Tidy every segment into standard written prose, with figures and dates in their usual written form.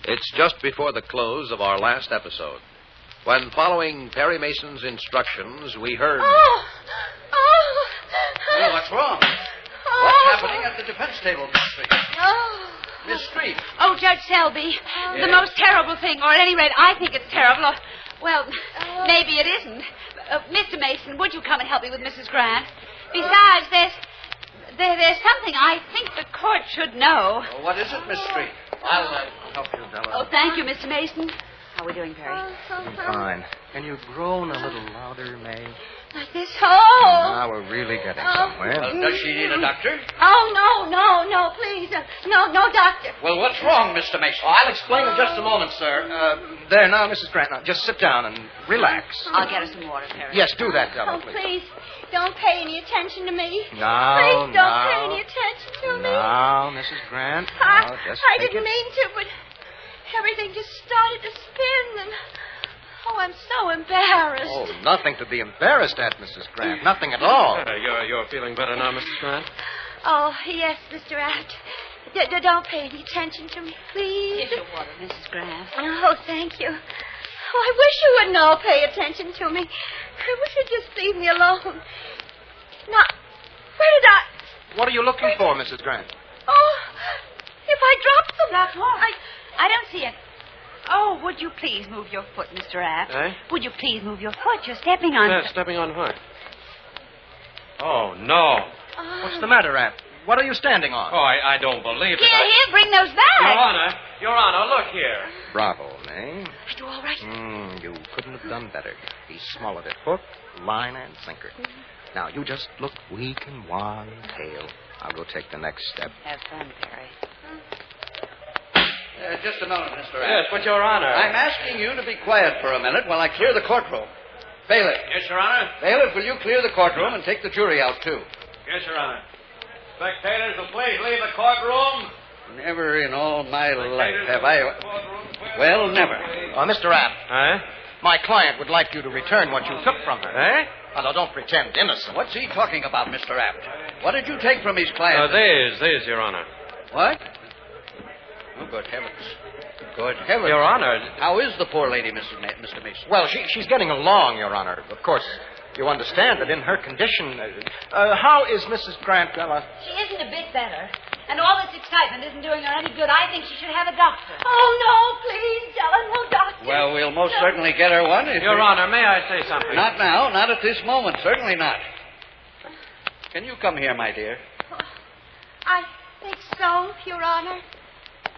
It's just before the close of our last episode, when, following Perry Mason's instructions, we heard... Oh, what's wrong? What's happening at the defense table, Miss Street? Miss Street. Oh, Judge Selby, the most terrible thing, or at any rate, I think it's terrible. Or, well, maybe it isn't. Mr. Mason, would you come and help me with Mrs. Grant? Besides, there's something I think the court should know. Well, what is it, Miss Street? I'll help you, Della. Oh, thank you, Mr. Mason. How are we doing, Perry? I'm fine. Can you groan a little louder, May? Like this? Oh! Now we're really getting somewhere. Well, does she need a doctor? Oh, no, please. No, doctor. Well, what's wrong, Mr. Mason? I'll explain in just a moment, sir. There now, Mrs. Grant. Now, just sit down and relax. I'll get her some water, Perry. Yes, do that, Della, please. Please, don't pay any attention to me. No, Please don't pay any attention to me. No, Mrs. Grant. I take didn't it. mean to, but everything just started to spin, and I'm so embarrassed. Oh, nothing to be embarrassed at, Mrs. Grant. Nothing at all. You're feeling better now, Mrs. Grant? Oh, yes, Mr. Abt. Don't pay any attention to me, please. Here's your water, Mrs. Grant. Oh, thank you. Oh, I wish you wouldn't all pay attention to me. I wish you'd just leave me alone. Now, where did I... What are you looking for, Mrs. Grant? Oh, if I dropped the... Dropped what? I don't see it. Oh, would you please move your foot, Mr. Abt? Eh? Would you please move your foot? You're stepping on... Yeah, stepping on what? Oh, no. What's the matter, Abt? What are you standing on? Oh, I don't believe it. Here, bring those back. Your Honor, look here. Bravo, May. Are you all right? You couldn't have done better. He swallowed it hook, line, and sinker. Now, you just look weak and wan and pale. I'll go take the next step. Have fun, Perry. Just a moment, Mr. Abt. Yes, but Your Honor. I'm asking you to be quiet for a minute while I clear the courtroom. Bailiff. Yes, Your Honor. Bailiff, will you clear the courtroom and take the jury out, too? Yes, Your Honor. Spectators, will please leave the courtroom. Never in all my life have I... Well, never. Mr. Abt, Eh? my client would like you to return what you took from her. Eh? Now, don't pretend innocent. What's he talking about, Mr. Abt? What did you take from his client? These, Your Honor. What? Oh, good heavens. Good heavens. Your Honor. How is the poor lady, Mr. Mason? Well, she's getting along, Your Honor. Of course, you understand that in her condition... how is Mrs. Grant, Della? She isn't a bit better. And all this excitement isn't doing her any good. I think she should have a doctor. Oh, no, please, Della, no doctor. Well, we'll most certainly get her one. Your Honor, may I say something? Not now. Not at this moment. Certainly not. Can you come here, my dear? I think so, Your Honor.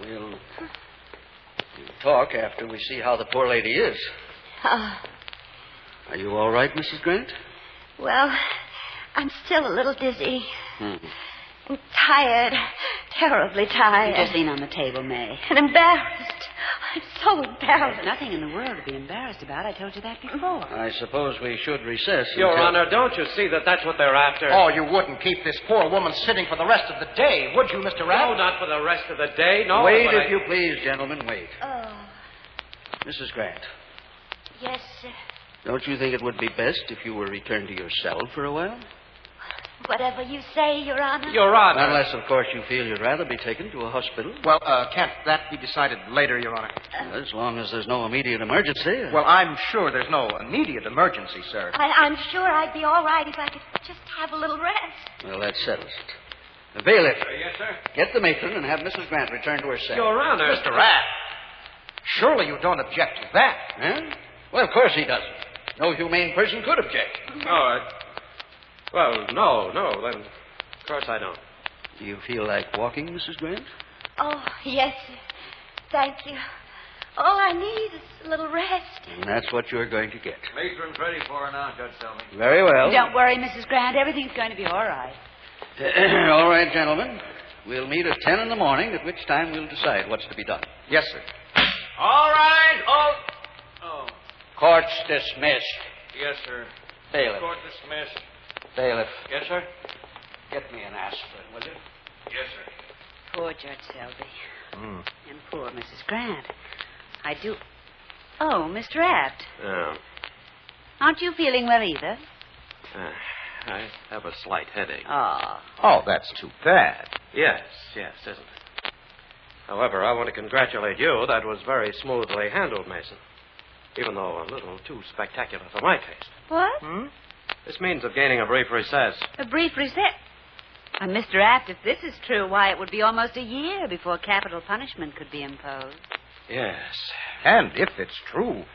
We'll talk after we see how the poor lady is. Are you all right, Mrs. Grant? Well, I'm still a little dizzy. I'm tired. Terribly tired. Just lean on the table, May. And embarrassed. I'm so There's embarrassed. nothing in the world to be embarrassed about. I told you that before. I suppose we should recess. Your until... Honor, don't you see that that's what they're after? Oh, you wouldn't keep this poor woman sitting for the rest of the day, would you, Mr. No, Abt? not for the rest of the day. No. Wait, but if you please, gentlemen, wait. Oh, Mrs. Grant, yes, sir. don't you think it would be best if you were returned to your cell for a while? Whatever you say, Your Honor. Your Honor. Unless, of course, you feel you'd rather be taken to a hospital. Well, can't that be decided later, Your Honor? As long as there's no immediate emergency. Well, I'm sure there's no immediate emergency, sir. I'm sure I'd be all right if I could just have a little rest. Well, that settles it. The bailiff, Yes, sir. get the matron and have Mrs. Grant returned to her cell. Your Honor. Mr. Abt, surely you don't object to that. Huh? Well, of course he doesn't. No humane person could object. Oh, well, no, then, of course I don't. Do you feel like walking, Mrs. Grant? Oh, yes, sir. Thank you. All I need is a little rest. And that's what you're going to get. Matron's ready for her now, Judge Selby. Very well. Don't worry, Mrs. Grant. Everything's going to be all right. All right, gentlemen. We'll meet at 10 in the morning, at which time we'll decide what's to be done. Yes, sir. All right. Oh. Court's dismissed. Yes, sir. Bailiff. Court dismissed. Bailiff, Yes, sir. get me an aspirin, will you? Yes, sir. Poor Judge Selby. And poor Mrs. Grant. I do... Oh, Mr. Abt. Oh. Aren't you feeling well either? I have a slight headache. Oh. Oh, that's too bad. Yes, isn't it? However, I want to congratulate you. That was very smoothly handled, Mason. Even though a little too spectacular for my taste. What? This means of gaining a brief recess. A brief recess? Mr. Apt, if this is true, why, it would be almost a year before capital punishment could be imposed. Yes. And if it's true,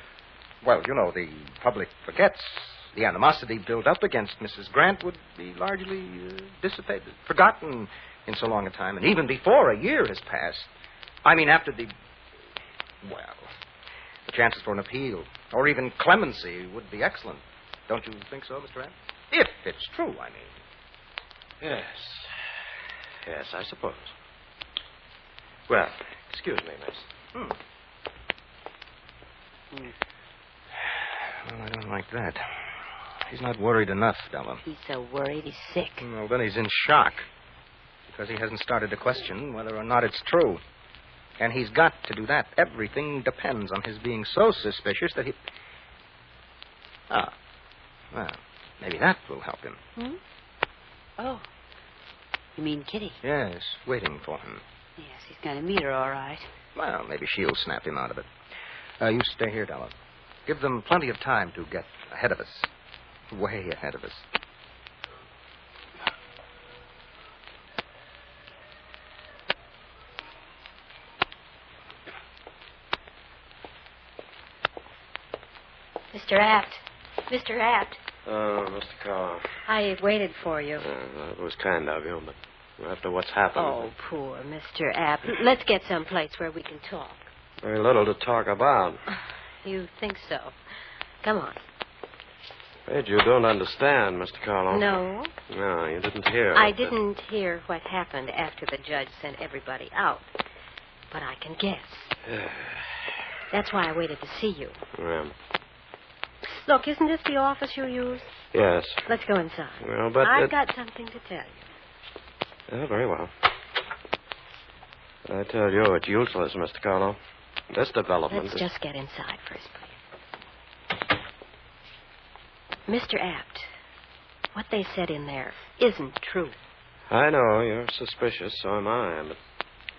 well, you know, the public forgets. The animosity built up against Mrs. Grant would be largely dissipated, forgotten in so long a time, and even before a year has passed. I mean, after the chances for an appeal, or even clemency, would be excellent. Don't you think so, Mr. Apt? If it's true, I mean. Yes. Yes, I suppose. Well, excuse me, Mason. Well, I don't like that. He's not worried enough, Della. He's so worried he's sick. Well, then he's in shock. Because he hasn't started to question whether or not it's true. And he's got to do that. Everything depends on his being so suspicious that he... Well, maybe that will help him. Oh. You mean Kittie? Yes, waiting for him. Yes, he's going to meet her, all right. Well, maybe she'll snap him out of it. You stay here, Della. Give them plenty of time to get ahead of us. Way ahead of us. Mr. Apt. Mr. Apt. Oh, Mr. Carl. I waited for you. That was kind of you, but after what's happened... Oh, poor Mr. Apt. Let's get someplace where we can talk. Very little to talk about. You think so? Come on. Ed, you don't understand, Mr. Carlo. No? No, you didn't hear. I didn't hear what happened after the judge sent everybody out. But I can guess. That's why I waited to see you. Yeah. Look, isn't this the office you use? Yes. Let's go inside. Well, but... I've got something to tell you. Oh, very well. I tell you, it's useless, Mr. Carlo. This development Let's just get inside first, please. Mr. Apt, what they said in there isn't true. I know, you're suspicious, so am I, but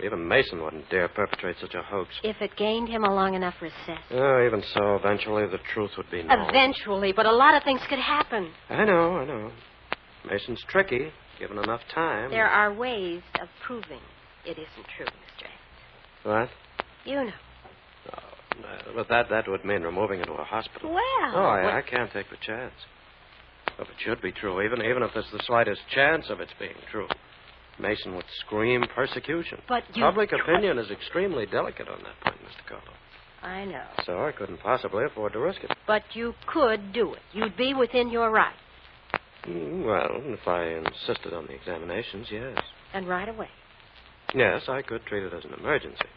even Mason wouldn't dare perpetrate such a hoax. If it gained him a long enough recess. Oh, even so, eventually the truth would be known. Eventually, but a lot of things could happen. I know. Mason's tricky, given enough time. There are ways of proving it isn't true, Mr. Apt. What? You know. Oh, but that would mean removing it to a hospital. Well... I can't take the chance. If it should be true, even if there's the slightest chance of its being true, Mason would scream persecution. But you... Public opinion is extremely delicate on that point, Mr. Carlo. I know. So I couldn't possibly afford to risk it. But you could do it. You'd be within your right. Well, if I insisted on the examinations, yes. And right away. Yes, I could treat it as an emergency.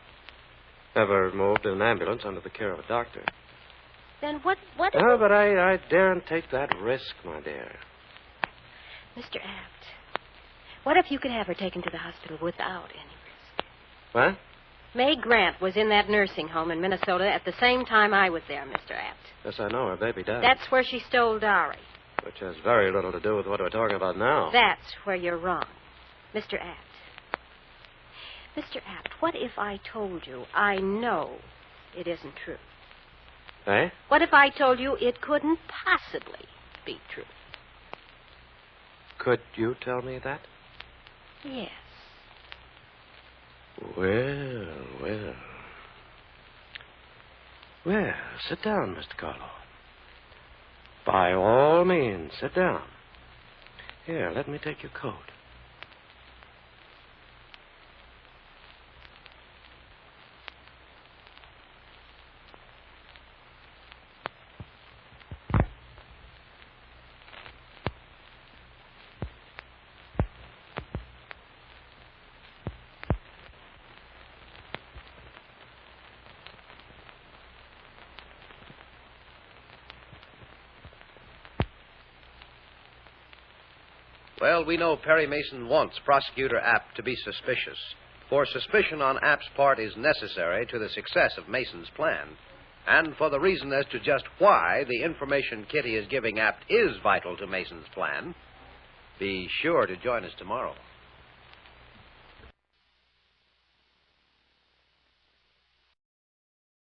Ever moved in an ambulance under the care of a doctor. Then what Oh, but I daren't take that risk, my dear. Mr. Apt, what if you could have her taken to the hospital without any risk? What? May Grant was in that nursing home in Minnesota at the same time I was there, Mr. Apt. Yes, I know. Her baby died. That's where she stole Dari. Which has very little to do with what we're talking about now. That's where you're wrong. Mr. Apt. Mr. Apt, what if I told you I know it isn't true? Eh? What if I told you it couldn't possibly be true? Could you tell me that? Yes. Well. Well, sit down, Mr. Carlo. By all means, sit down. Here, let me take your coat. Well, we know Perry Mason wants Prosecutor Apt to be suspicious, for suspicion on Apt's part is necessary to the success of Mason's plan. And for the reason as to just why the information Kittie is giving Apt is vital to Mason's plan, be sure to join us tomorrow.